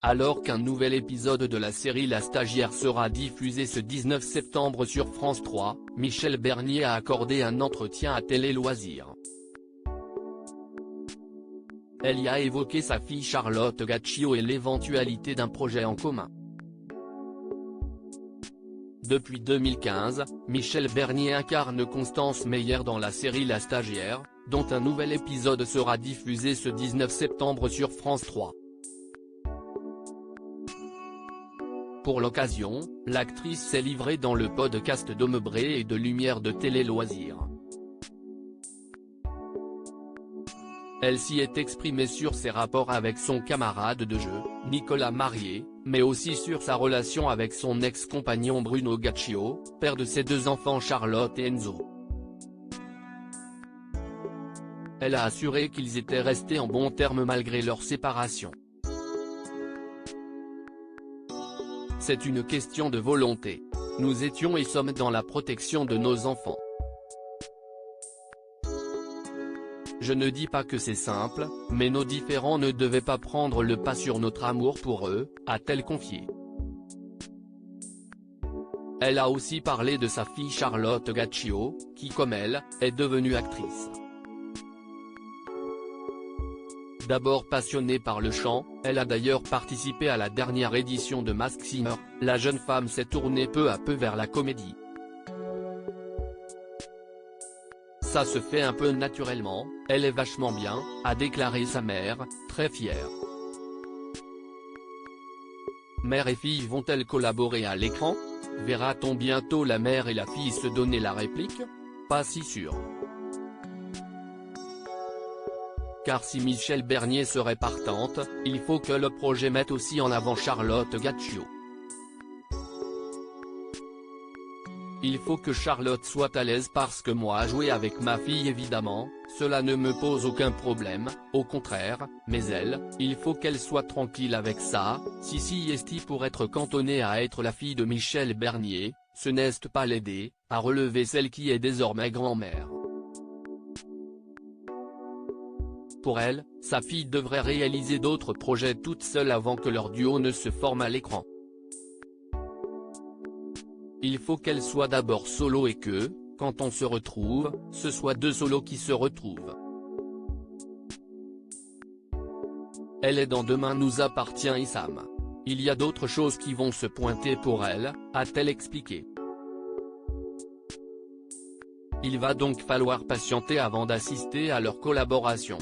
Alors qu'un nouvel épisode de la série La Stagiaire sera diffusé ce 19 septembre sur France 3, Michel Bernier a accordé un entretien à Télé Loisirs. Elle y a évoqué sa fille Charlotte Gaccio et l'éventualité d'un projet en commun. Depuis 2015, Michel Bernier incarne Constance Meyer dans la série La Stagiaire, dont un nouvel épisode sera diffusé ce 19 septembre sur France 3. Pour l'occasion, l'actrice s'est livrée dans le podcast d'Homebré et de Lumière de Télé Loisirs. Elle s'y est exprimée sur ses rapports avec son camarade de jeu, Nicolas Marié, mais aussi sur sa relation avec son ex-compagnon Bruno Gaccio, père de ses deux enfants Charlotte et Enzo. Elle a assuré qu'ils étaient restés en bons termes malgré leur séparation. C'est une question de volonté. Nous étions et sommes dans la protection de nos enfants. Je ne dis pas que c'est simple, mais nos différends ne devaient pas prendre le pas sur notre amour pour eux, a-t-elle confié. Elle a aussi parlé de sa fille Charlotte Gaccio, qui comme elle, est devenue actrice. D'abord passionnée par le chant, elle a d'ailleurs participé à la dernière édition de Masked Singer. La jeune femme s'est tournée peu à peu vers la comédie. Ça se fait un peu naturellement, elle est vachement bien, a déclaré sa mère, très fière. Mère et fille vont-elles collaborer à l'écran? Verra-t-on bientôt la mère et la fille se donner la réplique? Pas si sûr. Car si Michel Bernier serait partante, il faut que le projet mette aussi en avant Charlotte Gaccio. Il faut que Charlotte soit à l'aise parce que moi jouer avec ma fille évidemment, cela ne me pose aucun problème, au contraire, mais elle, il faut qu'elle soit tranquille avec ça. Si esti pour être cantonnée à être la fille de Michel Bernier, ce n'est pas l'aider, a relevé celle qui est désormais grand-mère. Pour elle, sa fille devrait réaliser d'autres projets toute seule avant que leur duo ne se forme à l'écran. Il faut qu'elle soit d'abord solo et que, quand on se retrouve, ce soit deux solos qui se retrouvent. Elle est dans Demain nous appartient Issam. Il y a d'autres choses qui vont se pointer pour elle, a-t-elle expliqué. Il va donc falloir patienter avant d'assister à leur collaboration.